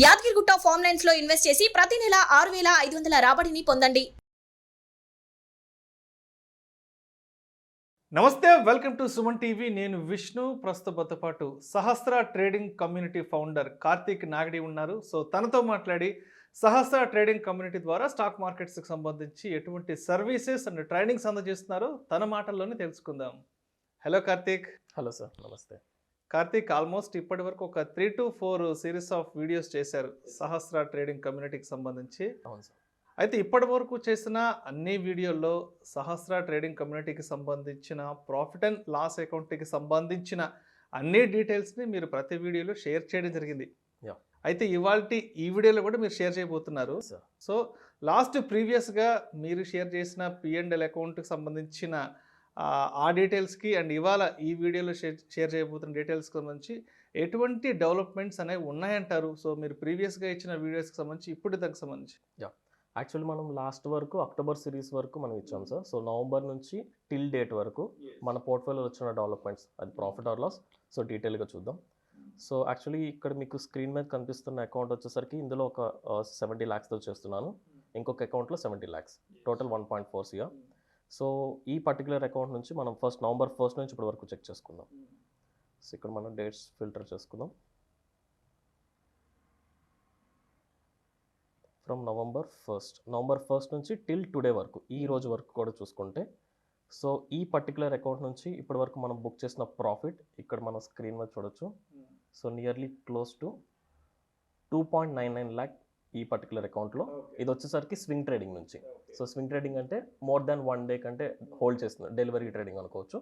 Yadagirigutta form lines లో invest చేసి ప్రతి నెల 6,500 రాబడిని పొందండి. నమస్తే, వెల్కమ్ టు సుమన్ టీవీ. నేను విష్ణు. ప్రస్తుతంతో పాటు సహస్ర ట్రేడింగ్ కమ్యూనిటీ ఫౌండర్ కార్తీక్ నాగడి ఉన్నారు. సో తనతో మాట్లాడి సహస్ర ట్రేడింగ్ కమ్యూనిటీ ద్వారా స్టాక్ మార్కెట్స్కి సంబంధించి ఎటువంటి సర్వీసెస్ అండ్ ట్రైనింగ్స్ అందజేస్తున్నారో తన మాటల్లోనే తెలుసుకుందాం. హలో కార్తీక్. హలో సార్, నమస్తే. కార్తీక్, ఆల్మోస్ట్ ఇప్పటి వరకు ఒక 3 to 4 సిరీస్ ఆఫ్ వీడియోస్ చేశారు సహస్ర ట్రేడింగ్ కమ్యూనిటీకి సంబంధించి. అవును సార్. అయితే ఇప్పటి వరకు చేసిన అన్ని వీడియోల్లో సహస్ర ట్రేడింగ్ కమ్యూనిటీకి సంబంధించిన ప్రాఫిట్ అండ్ లాస్ అకౌంట్కి సంబంధించిన అన్ని డీటెయిల్స్ని మీరు ప్రతి వీడియోలో షేర్ చేయడం జరిగింది. అయితే ఇవాళ ఈ వీడియోలో కూడా మీరు షేర్ చేయబోతున్నారు. సో ప్రీవియస్గా మీరు షేర్ చేసిన P&L అకౌంట్కి సంబంధించిన ఆ డీటెయిల్స్కి అండ్ ఇవాళ ఈ వీడియోలో షేర్ చేయబోతున్న డీటెయిల్స్కి సంబంధించి ఎటువంటి డెవలప్మెంట్స్ అనేవి ఉన్నాయంటారు? సో మీరు ప్రీవియస్గా ఇచ్చిన వీడియోస్కి సంబంధించి ఇప్పుడు దానికి సంబంధించి యాక్చువల్లీ మనం లాస్ట్ వరకు అక్టోబర్ సిరీస్ వరకు మనం ఇచ్చాం సార్. సో నవంబర్ నుంచి టిల్ డేట్ వరకు మన పోర్ట్ఫోలియోలో వచ్చిన డెవలప్మెంట్స్, అది ప్రాఫిట్ ఆర్ లాస్, సో డీటెయిల్గా చూద్దాం. సో యాక్చువల్లీ ఇక్కడ మీకు స్క్రీన్ మీద కనిపిస్తున్న అకౌంట్ వచ్చేసరికి ఇందులో ఒక 70 lakhsతో చేస్తున్నాను. ఇంకొక అకౌంట్లో 70 lakhs, టోటల్ 1.4 CR. సో ఈ పర్టికులర్ అకౌంట్ నుంచి మనం నవంబర్ 1st నుంచి ఇప్పటి వరకు చెక్ చేసుకుందాం. సో ఇక్కడ మనం డేట్స్ ఫిల్టర్ చేసుకుందాం. ఫ్రమ్ నవంబర్ 1st నుంచి టిల్ టుడే వరకు, ఈ రోజు వరకు కూడా చూసుకుంటే, సో ఈ పర్టికులర్ అకౌంట్ నుంచి ఇప్పటి వరకు మనం బుక్ చేసిన ప్రాఫిట్ ఇక్కడ మనం స్క్రీన్ మీద చూడొచ్చు. So nearly close to 2.99 lakh ఈ పర్టికులర్ అకౌంట్లో. ఇది వచ్చేసరికి స్వింగ్ ట్రేడింగ్ నుంచి. సో స్వింగ్ ట్రేడింగ్ అంటే మోర్ దాన్ 1 day కంటే హోల్డ్ చేస్తుంది, డెలివరీ ట్రేడింగ్ అనుకోవచ్చు.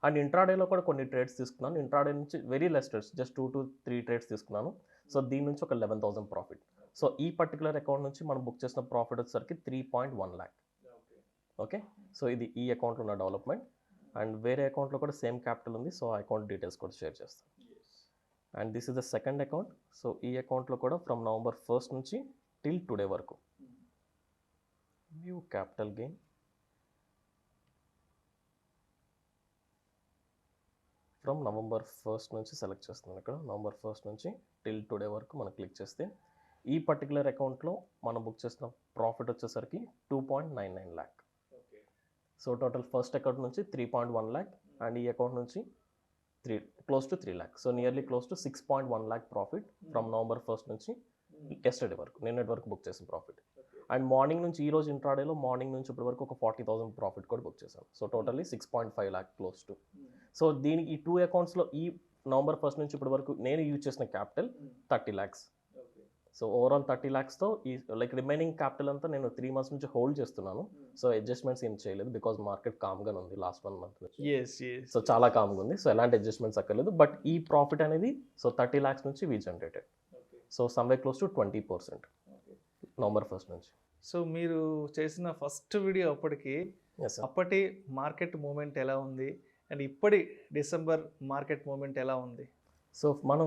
అండ్ ఇంట్రాడేలో కూడా కొన్ని ట్రేడ్స్ తీసుకున్నాను. ఇంట్రాడే నుంచి very less trades, just 2 to 3 trades తీసుకున్నాను. సో దీని నుంచి ఒక 11,000 ప్రాఫిట్. సో ఈ పర్టికులర్ అకౌంట్ నుంచి మనం బుక్ చేసిన ప్రాఫిట్ వచ్చేసరికి 3.1 lakh. ఓకే, సో ఇది ఈ అకౌంట్లో ఉన్న డెవలప్మెంట్. అండ్ వేరే అకౌంట్లో కూడా సేమ్ క్యాపిటల్ ఉంది. సో ఆ అకౌంట్ డీటెయిల్స్ కూడా షేర్ చేస్తాను. And this is the second account. So ఈ అకౌంట్లో కూడా ఫ్రమ్ నవంబర్ 1st నుంచి టిల్ టుడే వరకు view capital gain. From November 1st నుంచి సెలెక్ట్ చేస్తున్నాను. ఇక్కడ నవంబర్ 1st నుంచి టిల్ టుడే వరకు మనం క్లిక్ చేస్తే ఈ పర్టికులర్ అకౌంట్లో మనం బుక్ చేసిన ప్రాఫిట్ వచ్చేసరికి 2.99 lakh. So total first account నుంచి 3.1 lakh అండ్ ఈ అకౌంట్ నుంచి close to 3 lakh. So nearly close to 6.1 lakh profit from November 1st నుంచి ఎస్టర్డే వరకు, నిన్నటి వరకు బుక్ చేసిన ప్రాఫిట్. అండ్ మార్నింగ్ నుంచి, ఈ రోజు ఇంట్రాడేలో మార్నింగ్ నుంచి ఇప్పటి వరకు ఒక 40,000 ప్రాఫిట్ కూడా బుక్ చేశాను. So totally 6.5 lakh close to. So దీనికి ఈ 2 అకౌంట్స్లో ఈ నవంబర్ 1st నుంచి ఇప్పటి వరకు నేను యూజ్ చేసిన క్యాపిటల్ 30 lakhs. సో ఓవరాల్ 30 lakhsతో ఈ రిమైనింగ్ క్యాపిటల్ అంతా నేను 3 months నుంచి హోల్డ్ చేస్తున్నాను. సో అడ్జస్ట్మెంట్స్ ఏం చేయలేదు, బికాజ్ మార్కెట్ కామ్గా ఉంది లాస్ట్ 1 month నుంచి. సో చాలా కామ్గా ఉంది. సో ఎలాంటి అడ్జస్ట్మెంట్స్ అక్కర్లేదు. బట్ ఈ ప్రాఫిట్ అనేది సో 30 lakhs నుంచి we generated. So someway close to 20% November 1st నుంచి. సో మీరు చేసిన ఫస్ట్ వీడియో అప్పటి మార్కెట్ మూమెంట్ ఎలా ఉంది అండ్ ఇప్పటి డిసెంబర్ మార్కెట్ మూమెంట్ ఎలా ఉంది? సో మనం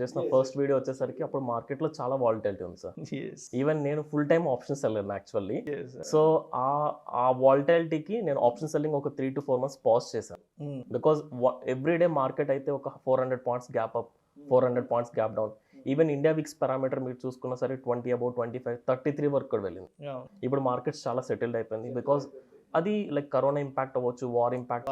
చేసిన ఫస్ట్ వీడియో వచ్చేసరికి అప్పుడు మార్కెట్లో చాలా వాలిటాలిటీ ఉంది సార్. ఈవెన్ నేను full time option seller actually. So ఆ వాలిటాలిటీకి నేను ఆప్షన్ సెల్లింగ్ ఒక 3 to 4 months పాజ్ చేశాను. బికాజ్ ఎవ్రీడే మార్కెట్ అయితే ఒక 400 points gap up, 400 points gap down. Even India VIX parameter మీరు చూసుకున్నా సరే 20 above, 25, 33 వరకు కూడా వెళ్ళింది. ఇప్పుడు మార్కెట్స్ చాలా సెటిల్డ్ అయిపోయింది. బికాజ్ అది కరోనా ఇంపాక్ట్ అవ్వచ్చు, వార్ ఇంపాక్ట్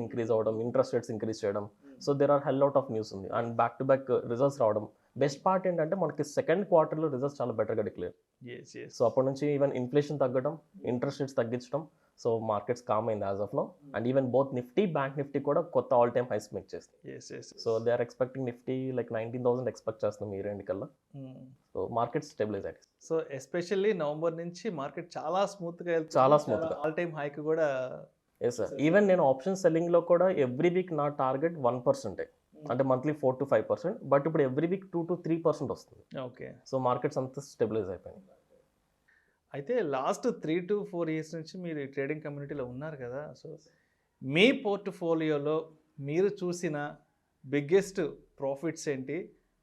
ఇంక్రీజ్ అవ్వడం, ఇంట్రెస్ట్ రేట్స్ ఇంక్రీజ్ చేయడం. So there are hell out of news ఉంది. And back to back results రావడం. బెస్ట్ పార్ట్ ఏంటంటే మనకి సెకండ్ క్వార్టర్లో రిజల్ట్స్ చాలా బెటర్గా డిక్లేర్. సో అప్పటి నుంచి ఈవెన్ ఇన్ఫ్లేషన్ తగ్గడం, ఇంట్రెస్ట్ రేట్స్ తగ్గించడం. సో మార్కెట్స్ కామ్ అయింది as of now. And even both Nifty, bank Nifty కూడా కొత్త ఆల్ టైమ్ హైస్ మేక్ చేస్తుంది. So they are expecting Nifty 19,000 expect చేస్తున్నాం ఈ రెండు కల్లా. సో మార్కెట్ స్టెబిలైజ్ అయ్యింది. సో ఎస్పెషల్లీ నవంబర్ నుంచి మార్కెట్ చాలా స్మూత్గా వెళ్తుంది. చాలా స్మూత్గా, ఆల్ టైమ్ హైక్ కూడా. Yes sir. ఈవెన్ నేను ఆప్షన్ సెల్లింగ్లో కూడా ఎవ్రీ వీక్ నా టార్గెట్ 1%, అంటే మంత్లీ 4 to 5%. బట్ ఇప్పుడు ఎవ్రీ వీక్ 2 to 3% వస్తుంది. ఓకే. సో మార్కెట్స్ అంతా స్టెబిలైజ్ అయిపోయింది. అయితే లాస్ట్ 3 to 4 years నుంచి మీరు ఈ ట్రేడింగ్ కమ్యూనిటీలో ఉన్నారు కదా. సో మీ పోర్ట్ఫోలియోలో మీరు చూసిన బిగ్గెస్ట్ ప్రాఫిట్స్ ఏంటి,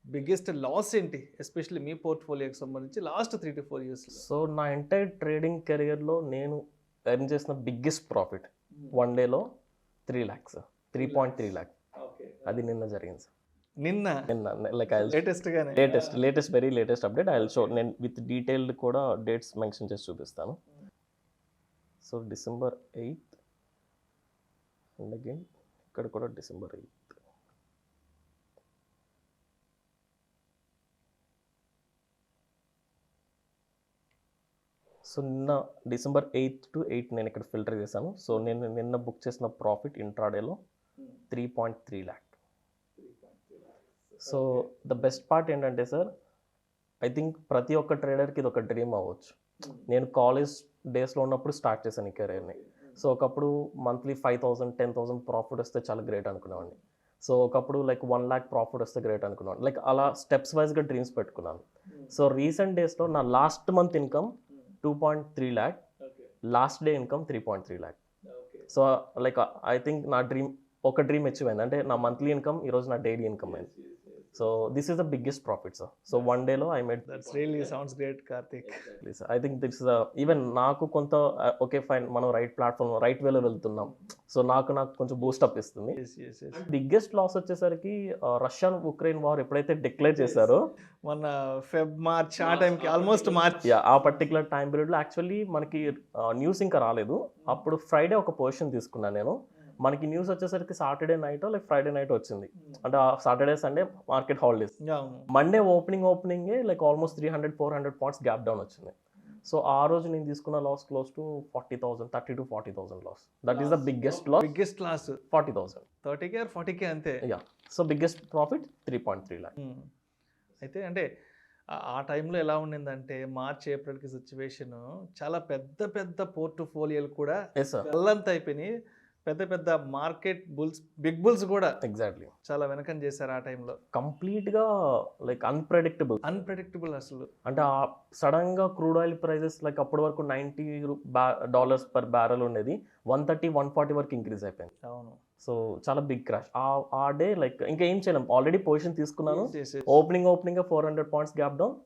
బిగ్గెస్ట్ లాస్ ఏంటి, ఎస్పెషల్లీ మీ పోర్ట్ఫోలియోకి సంబంధించి లాస్ట్ 3 to 4 years? సో నా ఎంటైర్ ట్రేడింగ్ కెరియర్లో నేను ఎర్న్ చేసిన బిగ్గెస్ట్ ప్రాఫిట్ 1 dayలో 3 lakhs, 3.3 lakh. అది నిన్న జరిగింది సార్. నిన్న లైక్ ఐ లేటెస్ట్గానే latest very latest update I will show. నేను విత్ డీటెయిల్డ్ కూడా డేట్స్ మెన్షన్ చేసి చూపిస్తాను. So December 8th and again ఇక్కడ కూడా December 8th. సో నిన్న December 8th to 8th నేను ఇక్కడ ఫిల్టర్ చేశాను. సో నేను నిన్న బుక్ చేసిన ప్రాఫిట్ ఇంట్రాడేలో 3.3 lakh. So the best part ఏంటంటే సార్, ఐ థింక్ ప్రతి ఒక్క ట్రేడర్కి ఇది ఒక డ్రీమ్ అవ్వచ్చు. నేను కాలేజ్ డేస్లో ఉన్నప్పుడు స్టార్ట్ చేశాను ఈ కెరీర్ని. సో ఒకప్పుడు మంత్లీ 5,000 10,000 ప్రాఫిట్ వస్తే చాలా గ్రేట్ అనుకునేవాడిని. సో ఒకప్పుడు లైక్ 1 lakh ప్రాఫిట్ వస్తే గ్రేట్ అనుకునేవాడిని. లైక్ అలా స్టెప్స్ వైజ్గా డ్రీమ్స్ పెట్టుకున్నాను. సో రీసెంట్ డేస్లో నా last month income 2.3 lakh, last day income 3.3 lakh. So like I think నా ఒక డ్రీమ్ అచీవ్ అయింది. అంటే నా మంత్లీ ఇన్కమ్ ఈరోజు నా డైలీ ఇన్కమ్ అయింది. So this is the biggest profit sir. So one డేలో I made that's really sounds great Karthik. I think this is even నాకు కొంత ఓకే ఫైన్, మనం రైట్ ప్లాట్ఫామ్ రైట్ వేలో వెళ్తున్నాం. సో నాకు కొంచెం బూస్టప్ ఇస్తుంది. బిగ్గెస్ట్ లాస్ వచ్చేసరికి రష్యా ఉక్రెయిన్ వార్ ఎప్పుడైతే డిక్లేర్ చేశారో మొన్న మార్చ్ ఆ టైంకి, ఆల్మోస్ట్ మార్చ్, ఆ పర్టికులర్ టైం పీరియడ్లో యాక్చువల్లీ మనకి న్యూస్ ఇంకా రాలేదు. అప్పుడు ఫ్రైడే ఒక పొజిషన్ తీసుకున్నాను నేను. మనకి న్యూస్ వచ్చేసరికి Saturday night like Friday night వచ్చింది. అంటే Saturday Sunday market holidays. Monday ఓపెనింగే like almost 300-400 points gap down వచ్చింది. సో ఆ రోజు నేను తీసుకున్న loss close to 40,000, 30,000 to 40,000 loss. That is the biggest loss. 40,000, 30K or 40K అంతే. Yeah. So biggest profit 3.3 lakh. అయితే అంటే ఆ టైంలో ఎలా ఉండిందంటే మార్చ్ ఏప్రిల్కి సిచ్యువేషన్ చాలా పెద్ద పోర్ట్ఫోలియోలు కూడా వెళ్ళంత అయిపోయినాయి. పెద్ద మార్కెట్ బిగ్ బుల్స్ కూడా ఎగ్జాక్ట్లీ చాలా వెనకం చేశారు ఆ టైంలో. కంప్లీట్గా లైక్ అన్ప్రెడిక్టబుల్ అసలు. అంటే సడన్గా క్రూడ్ ఆయిల్ ప్రైజెస్ లైక్ అప్పటి వరకు $90 per barrel ఉండేది, 130-140 వరకు ఇంక్రీజ్ అయిపోయింది. అవును. సో చాలా బిగ్ క్రాష్ ఆ డే. లైక్ ఇంకా ఏం చేయలేం, ఆల్రెడీ పొజిషన్ తీసుకున్నాను. Opening 400 points gap down.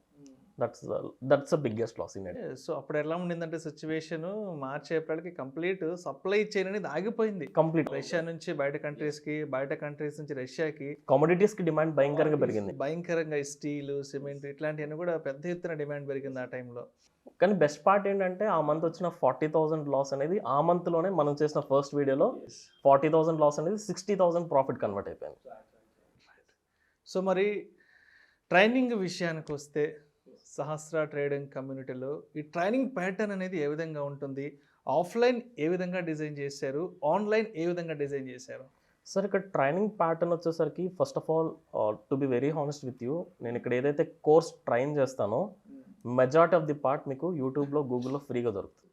That's the biggest loss in it. So అప్పుడు ఎలా ఉండిందంటే సిచ్యువేషన్ మార్చ్ ఏప్రిల్కి కంప్లీట్ సప్లై చైన్ అనేది ఆగిపోయింది. కంప్లీట్ రష్యా నుంచి బయట కంట్రీస్ నుంచి రష్యాకి కమోడిటీస్కి డిమాండ్ భయంకరంగా పెరిగింది. స్టీల్, సిమెంట్ ఇట్లాంటివన్నీ కూడా పెద్ద ఎత్తున డిమాండ్ పెరిగింది ఆ టైంలో. కానీ బెస్ట్ పార్ట్ ఏంటంటే ఆ మంత్ వచ్చిన 40,000 లాస్ అనేది ఆ మంత్లోనే మనం చేసిన ఫస్ట్ వీడియోలో 40,000 లాస్ అనేది 60,000 ప్రాఫిట్ కన్వర్ట్ అయిపోయింది. సో మరి ట్రైనింగ్ విషయానికి వస్తే సహస్ర ట్రేడింగ్ కమ్యూనిటీలో ఈ ట్రైనింగ్ ప్యాటర్న్ అనేది ఏ విధంగా ఉంటుంది? ఆఫ్లైన్ ఏ విధంగా డిజైన్ చేశారు, ఆన్లైన్ ఏ విధంగా డిజైన్ చేశారు? సార్ ఇక్కడ ట్రైనింగ్ ప్యాటర్న్ వచ్చేసరికి first of all to be very honest with you, నేను ఇక్కడ ఏదైతే కోర్స్ ట్రైన్ చేస్తానో మెజారిటీ ఆఫ్ ది పార్ట్ మీకు యూట్యూబ్లో గూగుల్లో ఫ్రీగా దొరుకుతుంది.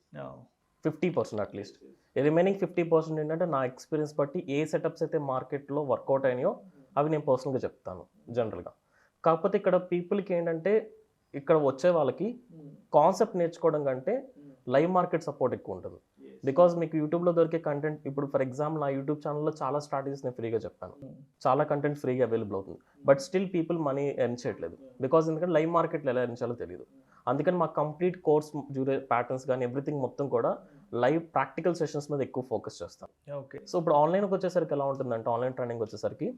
50% అట్లీస్ట్. రిమైనింగ్ 50% ఏంటంటే నా ఎక్స్పీరియన్స్ బట్టి ఏ సెటప్స్ అయితే మార్కెట్లో వర్కౌట్ అయినాయో అవి నేను పర్సనల్గా చెప్తాను జనరల్గా. కాకపోతే ఇక్కడ పీపుల్కి ఏంటంటే ఇక్కడ వచ్చే వాళ్ళకి కాన్సెప్ట్ నేర్చుకోవడం కంటే లైవ్ మార్కెట్ సపోర్ట్ ఎక్కువ ఉంటుంది. బికాజ్ మీకు యూట్యూబ్లో దొరికే కంటెంట్, ఇప్పుడు ఫర్ ఎగ్జాంపుల్ నా యూట్యూబ్ ఛానల్లో చాలా స్ట్రాటజీస్ నేను ఫ్రీగా చెప్పాను, చాలా కంటెంట్ ఫ్రీగా అవైలబుల్ అవుతుంది. But still people money earn చేయట్లేదు. బికాజ్ ఎందుకంటే లైవ్ మార్కెట్లో ఎలా ఎర్న్ చేయాలో తెలియదు. అందుకని మా కంప్లీట్ కోర్స్ ప్యాటర్న్స్ కానీ ఎవ్రీథింగ్ మొత్తం కూడా లైవ్ ప్రాక్టికల్ సెషన్స్ మీద ఎక్కువ ఫోకస్ చేస్తాను. ఓకే. సో ఇప్పుడు ఆన్లైన్కి వచ్చేసరికి ఎలా ఉంటుందంటే, ఆన్లైన్ ట్రైనింగ్ వచ్చేసరికి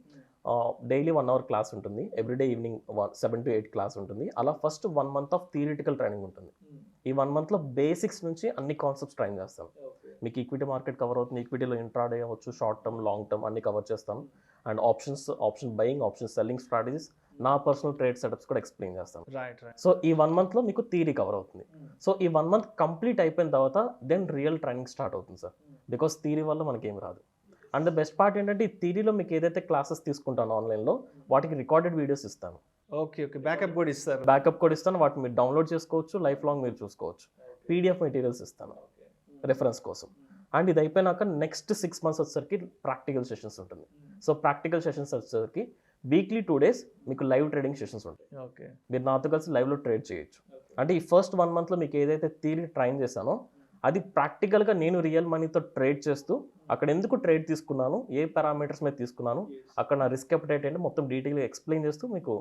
డైలీ 1 hour క్లాస్ ఉంటుంది, ఎవ్రీడే ఈవినింగ్ 7 to 8 క్లాస్ ఉంటుంది. అలా first 1 month of theoretical training ఉంటుంది. ఈ 1 monthలో బేసిక్స్ నుంచి అన్ని కాన్సెప్ట్స్ ట్రైన్ చేస్తాను. మీకు ఈక్విటీ మార్కెట్ కవర్ అవుతుంది, ఈక్విటీలో ఇంట్రాడే అవ్వచ్చు, షార్ట్ టర్మ్, లాంగ్ టర్మ్ అన్ని కవర్ చేస్తాను. And option buying, option selling strategies, నా పర్సనల్ ట్రేడ్ సెటప్స్ కూడా ఎక్స్ప్లెయిన్ చేస్తాను. సో ఈ 1 monthలో మీకు థియరీ కవర్ అవుతుంది. సో ఈ 1 month కంప్లీట్ అయిపోయిన తర్వాత దెన్ రియల్ ట్రైనింగ్ స్టార్ట్ అవుతుంది సార్. బికాస్ థియరీ వల్ల మనకేం రాదు. అండ్ ద బెస్ట్ పార్ట్ ఏంటంటే ఈ థియరీలో మీకు ఏదైతే క్లాసెస్ తీసుకుంటాను ఆన్లైన్లో వాటికి రికార్డెడ్ వీడియోస్ ఇస్తాను. ఓకే. బ్యాకప్ కూడా ఇస్తాను. వాటిని మీరు డౌన్లోడ్ చేసుకోవచ్చు, లైఫ్ లాంగ్ మీరు చూసుకోవచ్చు. PDF మెటీరియల్స్ ఇస్తాను రెఫరెన్స్ కోసం. అండ్ ఇది అయిపోయినాక నెక్స్ట్ 6 months వచ్చేసరికి ప్రాక్టికల్ సెషన్స్ ఉంటుంది. సో ప్రాక్టికల్ సెషన్స్ వచ్చేసరికి వీక్లీ 2 days మీకు లైవ్ ట్రేడింగ్ సెషన్స్ ఉంటాయి. ఓకే. మీరు నాతో కలిసి లైవ్లో ట్రేడ్ చేయొచ్చు. అంటే ఈ ఫస్ట్ 1 monthలో మీకు ఏదైతే థియరీ ట్రైన్ చేశానో అది ప్రాక్టికల్గా నేను రియల్ మనీతో ట్రేడ్ చేస్తూ అక్కడ ఎందుకు ట్రేడ్ తీసుకున్నాను, ఏ పారామీటర్స్ మీద తీసుకున్నాను, అక్కడ నా రిస్క్ అపెటైట్ ఏంటి మొత్తం డీటెయిల్గా ఎక్స్ప్లెయిన్ చేస్తూ మీకు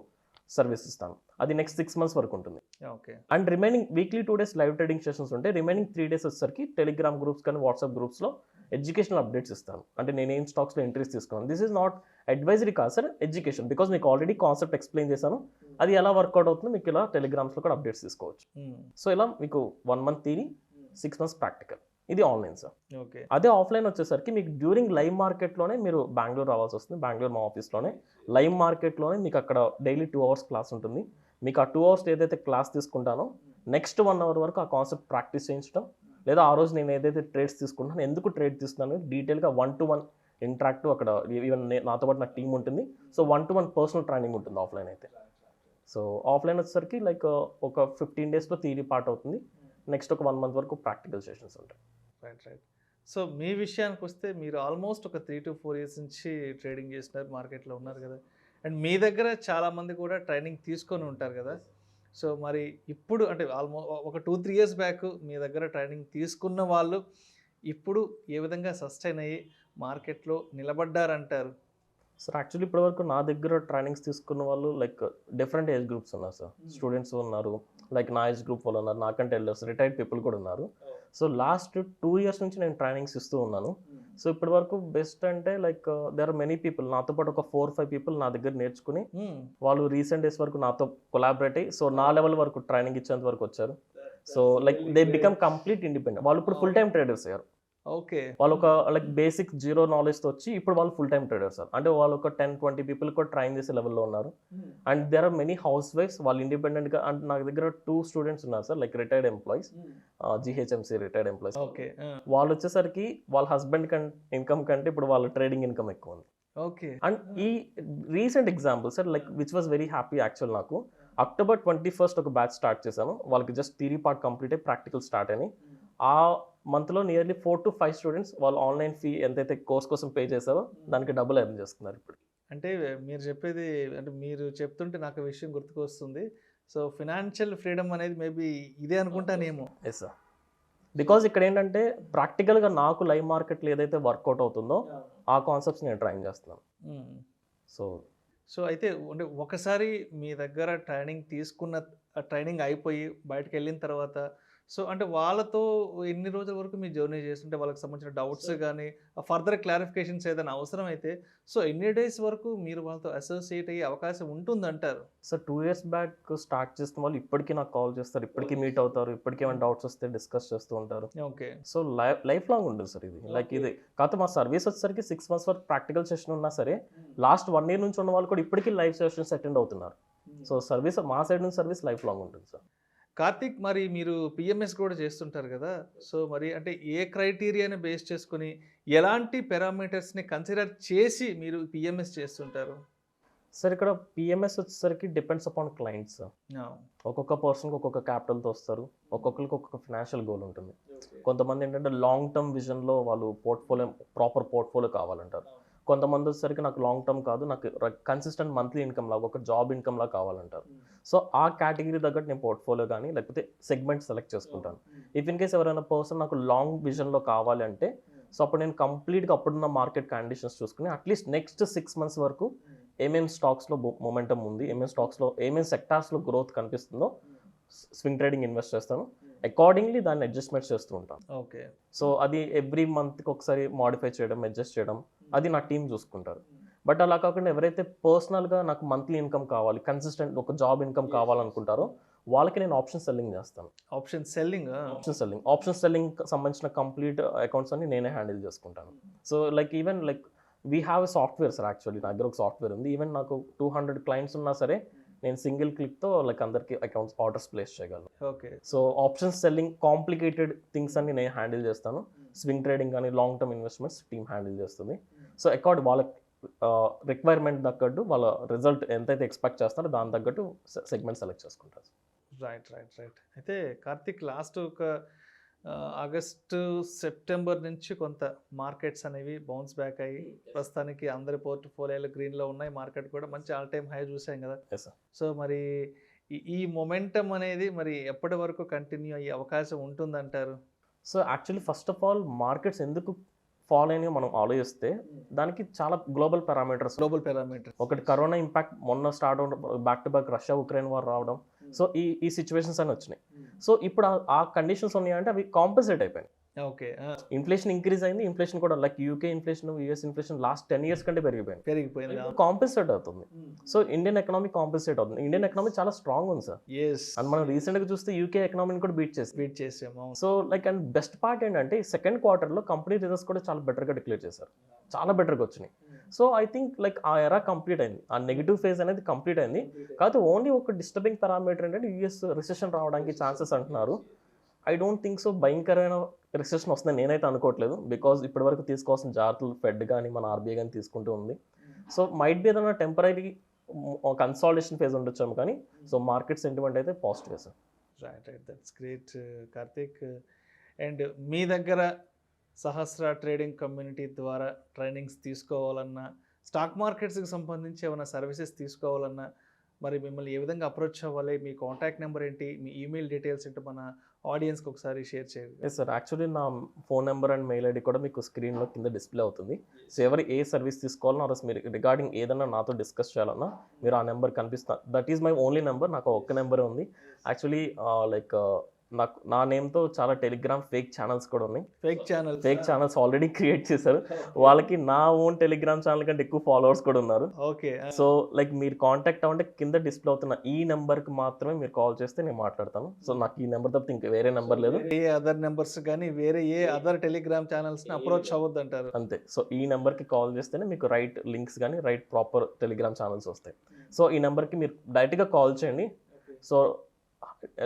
సర్వీస్ ఇస్తాను. అది నెక్స్ట్ 6 months వరకు ఉంటుంది. Okay. And remaining weekly 2 days live trading sessions ఉంటాయి. రిమైనింగ్ 3 days వచ్చేసరికి టెలిగ్రామ్ గ్రూప్స్ కానీ వాట్సాప్ గ్రూప్స్లో ఎడ్యుకేషనల్ అప్డేట్స్ ఇస్తాను. అంటే నేను ఏం స్టాక్స్లో ఎంట్రీస్ తీసుకున్నాను. దిస్ ఈజ్ నాట్ అడ్వైజరీ కాదు సార్, ఎడ్యుకేషన్. బికాస్ మీకు ఆల్రెడీ కాన్సెప్ట్ ఎక్స్ప్లెయిన్ చేశాను. అది ఎలా వర్కౌట్ అవుతుందో మీకు ఇలా టెలిగ్రామ్స్లో కూడా అప్డేట్స్ తీసుకోవచ్చు. సో ఇలా మీకు 1 month థియరీ, 6 months ప్రాక్టికల్. ఇది ఆన్లైన్ సార్. ఓకే. అదే ఆఫ్లైన్ వచ్చేసరికి మీకు డ్యూరింగ్ లైవ్ మార్కెట్లోనే మీరు బెంగళూరు రావాల్సి వస్తుంది. బెంగళూరు మా ఆఫీస్లోనే లైవ్ మార్కెట్లోనే మీకు అక్కడ డైలీ 2 hours క్లాస్ ఉంటుంది. మీకు ఆ 2 hours ఏదైతే క్లాస్ తీసుకుంటానో నెక్స్ట్ 1 hour వరకు ఆ కాన్సెప్ట్ ప్రాక్టీస్ చేయించడం, లేదా ఆ రోజు నేను ఏదైతే ట్రేడ్స్ తీసుకుంటానో ఎందుకు ట్రేడ్ తీసుకున్నాను డీటెయిల్గా 1-to-1 ఇంటరాక్టివ్ అక్కడ ఈవెన్ నాతో పాటు నాకు టీం ఉంటుంది. సో 1-to-1 పర్సనల్ ట్రైనింగ్ ఉంటుంది ఆఫ్లైన్ అయితే. సో ఆఫ్లైన్ వచ్చేసరికి లైక్ ఒక 15 daysలో థియరీ పార్ట్ అవుతుంది. నెక్స్ట్ ఒక 1 month వరకు ప్రాక్టికల్ సెషన్స్ ఉంటాయి. రైట్. సో మీ విషయానికి వస్తే మీరు ఆల్మోస్ట్ ఒక 3 to 4 years నుంచి ట్రేడింగ్ చేసినారు, మార్కెట్లో ఉన్నారు కదా. అండ్ మీ దగ్గర చాలామంది కూడా ట్రైనింగ్ తీసుకొని ఉంటారు కదా. సో మరి ఇప్పుడు అంటే ఒక 2-3 years బ్యాక్ మీ దగ్గర ట్రైనింగ్ తీసుకున్న వాళ్ళు ఇప్పుడు ఏ విధంగా సస్టైన్ అయ్యి మార్కెట్లో నిలబడ్డారంటారు? సార్ యాక్చువల్లీ ఇప్పటివరకు నా దగ్గర ట్రైనింగ్స్ తీసుకున్న వాళ్ళు లైక్ డిఫరెంట్ ఏజ్ గ్రూప్స్ ఉన్నారు సార్. స్టూడెంట్స్ ఉన్నారు, లైక్ నా ఏజ్ గ్రూప్ వాళ్ళు ఉన్నారు, నాకంటే ఎల్డర్స్, రిటైర్డ్ పీపుల్ కూడా ఉన్నారు. సో లాస్ట్ 2 years నుంచి నేను ట్రైనింగ్స్ ఇస్తూ ఉన్నాను. సో ఇప్పటి వరకు బెస్ట్ అంటే like there are many people, నాతో పాటు ఒక 4-5 people నా దగ్గర నేర్చుకుని వాళ్ళు రీసెంట్ డేస్ వరకు నాతో కొలాబరేట్ అయ్యి సో నా లెవెల్ వరకు ట్రైనింగ్ ఇచ్చేంత వరకు వచ్చారు. So like they become complete independent. వాళ్ళు ఇప్పుడు ఫుల్ టైమ్ ట్రేడర్స్ అయ్యారు. ఓకే. వాళ్ళు ఒక లైక్ బేసిక్ జీరో నాలెడ్జ్తో వచ్చి ఇప్పుడు వాళ్ళు ఫుల్ టైమ్ ట్రేడర్స్ సార్. అంటే వాళ్ళు ఒక 10-20 people కూడా ట్రైన్ చేసే లెవెల్లో ఉన్నారు. అండ్ దేర్ ఆర్ మెనీ హౌస్ వైఫ్స్, వాళ్ళు ఇండిపెండెంట్గా. అండ్ నాకు దగ్గర 2 students ఉన్నారు sir, like retired employees, GHMC retired employees. Okay. వాళ్ళు వచ్చేసరికి వాళ్ళ హస్బెండ్ ఇన్కమ్ కంటే ఇప్పుడు వాళ్ళ ట్రేడింగ్ ఇన్కమ్ ఎక్కువ ఉంది. ఓకే. అండ్ ఈ recent example sir, like which was very happy actual. నాకు October 21st ఒక బ్యాచ్ స్టార్ట్ చేశాను. వాళ్ళకి జస్ట్ థియరీ పార్ట్ కంప్లీట్ అయ్యి ప్రాక్టికల్ స్టార్ట్ అని. ఆ మంత్లో నియర్లీ 4 to 5 students వాళ్ళు ఆన్లైన్ ఫీ ఎంతైతే కోర్స్ కోసం పే చేశారో దానికి డబుల్ ఎర్న్ చేస్తున్నారు ఇప్పుడు. అంటే మీరు చెప్పేది, అంటే మీరు చెప్తుంటే నాకు విషయం గుర్తుకొస్తుంది. సో ఫినాన్షియల్ ఫ్రీడమ్ అనేది మేబీ ఇదే అనుకుంటానేమో. Yes sir. బికాజ్ ఇక్కడ ఏంటంటే ప్రాక్టికల్గా నాకు లైవ్ మార్కెట్లో ఏదైతే వర్కౌట్ అవుతుందో ఆ కాన్సెప్ట్స్ నేను ట్రైన్ చేస్తున్నాను. సో అయితే అంటే ఒకసారి మీ దగ్గర ట్రైనింగ్ అయిపోయి బయటకు వెళ్ళిన తర్వాత సో అంటే వాళ్ళతో ఎన్ని రోజుల వరకు మీ జర్నీ చేస్తుంటే వాళ్ళకి సంబంధించిన డౌట్స్ కానీ ఫర్దర్ క్లారిఫికేషన్స్ ఏదైనా అవసరం అయితే సో ఎన్ని డేస్ వరకు మీరు వాళ్ళతో అసోసియేట్ అయ్యే అవకాశం ఉంటుందంటారు? సార్ 2 years బ్యాక్ స్టార్ట్ చేసిన వాళ్ళు ఇప్పటికీ నాకు కాల్ చేస్తారు, ఇప్పటికీ మీట్ అవుతారు, ఇప్పటికీ ఏమైనా డౌట్స్ వస్తే డిస్కస్ చేస్తూ ఉంటారు. ఓకే. సో లైఫ్ లాంగ్ ఉంటుంది సార్ ఇది. లైక్ ఇది కాకపోతే మా సర్వీస్ వచ్చేసరికి 6 months వరకు ప్రాక్టికల్ సెషన్ ఉన్నా సరే లాస్ట్ 1 year నుంచి ఉన్న వాళ్ళు కూడా ఇప్పటికీ లైవ్ సెషన్స్ అటెండ్ అవుతున్నారు. సో సర్వీస్ మా సైడ్ నుంచి సర్వీస్ లైఫ్ లాంగ్ ఉంటుంది సార్. కార్తిక్, మరి మీరు పిఎంఎస్ కూడా చేస్తుంటారు కదా. సో మరి అంటే ఏ క్రైటీరియాని బేస్ చేసుకుని ఎలాంటి పారామీటర్స్ని కన్సిడర్ చేసి మీరు పిఎంఎస్ చేస్తుంటారు? సార్ ఇక్కడ పిఎంఎస్ వచ్చేసరికి డిపెండ్స్ అపాన్ క్లయింట్స్. ఒక్కొక్క పర్సన్కి ఒక్కొక్క క్యాపిటల్తో వస్తారు, ఒక్కొక్కరికి ఒక్కొక్క ఫినాన్షియల్ గోల్ ఉంటుంది. కొంతమంది ఏంటంటే లాంగ్ టర్మ్ విజన్లో వాళ్ళు ప్రాపర్ పోర్ట్ఫోలియో కావాలంటారు. కొంతమంది వచ్చేసరికి నాకు లాంగ్ టర్మ్ కాదు, నాకు కన్సిస్టెంట్ మంత్లీ ఇన్కమ్ లాగా ఒక జాబ్ ఇన్కమ్ లాగా కావాలంటారు. సో ఆ కేటగిరీ తగ్గట్టు నేను పోర్ట్ఫోలియో కానీ లేకపోతే సెగ్మెంట్ సెలెక్ట్ చేసుకుంటాను. ఇఫ్ ఇన్ కేస్ ఎవరైనా పర్సన్ నాకు లాంగ్ విజన్లో కావాలి అంటే సో అప్పుడు నేను కంప్లీట్గా అప్పుడున్న మార్కెట్ కండిషన్స్ చూసుకుని అట్లీస్ట్ నెక్స్ట్ 6 months వరకు ఏమేమి స్టాక్స్లో మొమెంటమ్ ఉంది, ఏమేమి స్టాక్స్లో ఏమేమి సెక్టార్స్లో గ్రోత్ కనిపిస్తుందో స్వింగ్ ట్రేడింగ్ ఇన్వెస్ట్ చేస్తాను. అకార్డింగ్లీ దాన్ని అడ్జస్ట్మెంట్ చేస్తూ ఉంటాను. ఓకే. సో అది ఎవ్రీ మంత్కి ఒకసారి మాడిఫై చేయడం, అడ్జస్ట్ చేయడం అది నా టీం చూసుకుంటారు. బట్ అలా కాకుండా ఎవరైతే పర్సనల్గా నాకు మంత్లీ ఇన్కమ్ కావాలి, కన్సిస్టెంట్ ఒక జాబ్ ఇన్కమ్ కావాలనుకుంటారో వాళ్ళకి నేను ఆప్షన్ సెల్లింగ్ చేస్తాను. ఆప్షన్ సెల్లింగ్ సంబంధించిన కంప్లీట్ అకౌంట్స్ అన్ని నేనే హ్యాండిల్ చేసుకుంటాను. So like even like we have a software sir. Actually నా దగ్గర ఒక సాఫ్ట్వేర్ ఉంది. ఈవెన్ నాకు 200 clients ఉన్నా సరే నేను సింగిల్ క్లిక్తో లైక్ అందరికి అకౌంట్స్ ఆర్డర్స్ ప్లేస్ చేయగలను. Okay. So options selling complicated things అన్ని నేను హ్యాండిల్ చేస్తాను. స్వింగ్ ట్రేడింగ్ కానీ long term investments team handle చేస్తుంది. సో వాళ్ళ రిక్వైర్మెంట్ తగ్గట్టు వాళ్ళ రిజల్ట్ ఎంతైతే ఎక్స్పెక్ట్ చేస్తారో దాని తగ్గట్టు సెగ్మెంట్ సెలెక్ట్ చేసుకుంటారు. రైట్. అయితే కార్తిక్, లాస్ట్ ఒక ఆగస్టు సెప్టెంబర్ నుంచి కొంత మార్కెట్స్ అనేవి బౌన్స్ బ్యాక్ అయ్యి ప్రస్తుతానికి అందరి పోర్ట్ఫోలియోలు గ్రీన్లో ఉన్నాయి. మార్కెట్ కూడా మంచి ఆల్ టైమ్ హై చూసాం కదా. సో మరి ఈ మొమెంటమ్ అనేది మరి ఎప్పటి వరకు కంటిన్యూ అయ్యే అవకాశం ఉంటుందంటారు? So actually first of all markets ఎందుకు ఫాలో అయినా మనం ఆలోచిస్తే దానికి చాలా గ్లోబల్ పారామీటర్స్. ఒకటి కరోనా ఇంపాక్ట్ మొన్న స్టార్ట్ అవడం, back to back Russia Ukraine war రావడం, సో ఈ సిచ్యువేషన్స్ అని వచ్చినాయి. సో ఇప్పుడు ఆ కండిషన్స్ ఉన్నాయంటే అవి కాంపన్సేట్ అయిపోయినాయి. ఓకే. ఇన్ఫ్లేషన్ ఇంక్రీజ్ అయింది. ఇన్ఫ్లేషన్ కూడా like UK inflation, US inflation last 10 years కంటే పెరిగిపోయింది. కాంపన్సేట్ అవుతుంది. సో ఇండియన్ ఎకనామీ కాంపన్సేట్ అవుతుంది. ఇండియన్ ఎకనామీ చాలా స్ట్రాంగ్ ఉంది సార్. అండ్ మనం రీసెంట్ గా చూస్తే యూకే ఎకనామీని కూడా బీట్ చేసాము. So like and best part ఏంటంటే సెకండ్ క్వార్టర్ లో కంపెనీ రిజల్ట్స్ కూడా చాలా బెటర్ గా డిక్లేర్ చేశారు. చాలా బెటర్ గా వచ్చినాయి. సో ఐ థింక్ లైక్ ఆ ఎరా కంప్లీట్ అయింది. ఆ నెగిటివ్ ఫేజ్ అనేది కంప్లీట్ అయింది. కాకపోతే ఓన్లీ ఒక డిస్టర్బింగ్ పారామీటర్ ఏంటంటే యూఎస్ రిసెషన్ రావడానికి ఛాన్సెస్ అంటున్నారు. ఐ డోంట్ థింక్ సో భయంకరమైన రిసెషన్ వస్తుందని నేనైతే అనుకోవట్లేదు. బికాజ్ ఇప్పటివరకు తీసుకోవాల్సిన జాగ్రత్తలు ఫెడ్ కానీ మన ఆర్బీఐ కానీ తీసుకుంటూ ఉంది. సో మైట్ బి ఏదైనా టెంపరీ కన్సాలిడేషన్ ఫేజ్ ఉండొచ్చాము, కానీ సో మార్కెట్ సెంటిమెంట్ అయితే positive sir. Right, that's great Karthik. And మీ దగ్గర సహస్ర ట్రేడింగ్ కమ్యూనిటీ ద్వారా ట్రైనింగ్స్ తీసుకోవాలన్నా, స్టాక్ మార్కెట్స్కి సంబంధించి ఏమైనా సర్వీసెస్ తీసుకోవాలన్నా మరి మిమ్మల్ని ఏ విధంగా అప్రోచ్ అవ్వాలి? మీ కాంటాక్ట్ నెంబర్ ఏంటి? మీ ఈమెయిల్ డీటెయిల్స్ ఏంటో మన ఆడియన్స్కి ఒకసారి షేర్ చేయండి. ఎస్ సార్, యాక్చువల్లీ నా phone number and mail ID కూడా మీకు స్క్రీన్లో కింద డిస్ప్లే అవుతుంది. సో ఎవరు ఏ సర్వీస్ తీసుకోవాలన్నా ఆర్ఎస్ మీరు రిగార్డింగ్ ఏదన్నా నాతో డిస్కస్ చేయాలన్నా మీరు ఆ నెంబర్ కనిపిస్తా, that is my only number. నాకు ఒక్క నెంబరే ఉంది. యాక్చువల్లీ లైక్ నాకు నా నేమ్తో చాలా టెలిగ్రామ్ ఫేక్ ఛానల్స్ కూడా ఉన్నాయి. ఫేక్ ఛానల్స్ ఆల్రెడీ క్రియేట్ చేశారు. వాళ్ళకి నా ఓన్ టెలిగ్రామ్ ఛానల్ కంటే ఎక్కువ ఫాలోవర్స్ కూడా ఉన్నారు. ఓకే. సో లైక్ మీరు కాంటాక్ట్ అవ్వంటే కింద డిస్ప్లే అవుతున్న ఈ నెంబర్కి మాత్రమే మీరు కాల్ చేస్తే నేను మాట్లాడతాను. సో నాకు ఈ నెంబర్ తప్ప ఇంకా వేరే నెంబర్ లేదు. ఏ అదర్ నెంబర్స్ కానీ వేరే ఏ అదర్ టెలిగ్రామ్ ఛానల్స్ని అప్రోచ్ అవ్వద్దు అంటారు. అంతే. సో ఈ నెంబర్కి కాల్ చేస్తేనే మీకు రైట్ లింక్స్ కానీ రైట్ ప్రాపర్ టెలిగ్రామ్ ఛానల్స్ వస్తాయి. సో ఈ నెంబర్కి మీరు డైరెక్ట్గా కాల్ చేయండి. సో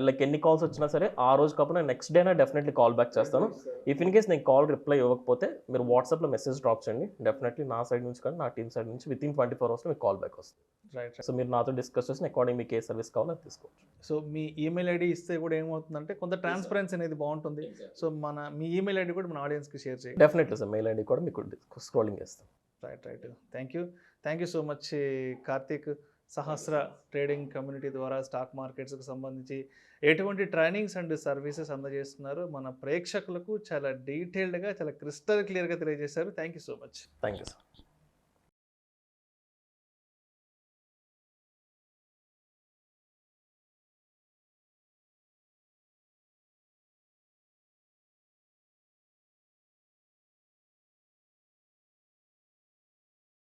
లైక్ ఎన్ని కాల్స్ వచ్చినా సరే ఆ రోజు కాకుండా నెక్స్ట్ డేనా డెఫినెట్లీ కాల్ బ్యాక్ చేస్తాను. ఇఫ్ ఇన్ కేస్ నేను కాల్ రిప్లై ఇవ్వకపోతే మీరు వాట్సాప్లో మెసేజ్ డ్రాప్ చేయండి. డెఫినెట్లీ నా సైడ్ నుంచి కానీ నా టీమ్ సైడ్ నుంచి వితిన్ 24 hours మీకు కాల్ బ్యాక్ వస్తుంది. రైట్. సో మీరు నాతో డిస్కస్ చేసిన అకార్డింగ్ మీకు ఏ సర్వీస్ కావాలో అది తీసుకోవచ్చు. సో మీ ఈమెయిల్ ఐడి ఇస్తే కూడా ఏమవుతుందంటే కొంత ట్రాన్స్పరెన్సీ అనేది బాగుంటుంది. సో మీ ఈమెయిల్ ఐడి కూడా మన ఆడియన్స్కి షేర్ చేయండి. డెఫినెట్లీ సార్, మెయిల్ ఐడి కూడా మీకు స్క్రోలింగ్ చేస్తాం. Right. Thank you so much Karthik. Sahasra trading community ద్వారా స్టాక్ మార్కెట్స్కి సంబంధించి ఎటువంటి ట్రైనింగ్స్ అండ్ సర్వీసెస్ అందజేస్తున్నారు మన ప్రేక్షకులకు చాలా డీటెయిల్డ్గా, చాలా క్రిస్టల్ క్లియర్గా తెలియజేశారు. Thank you so much. Thank you sir.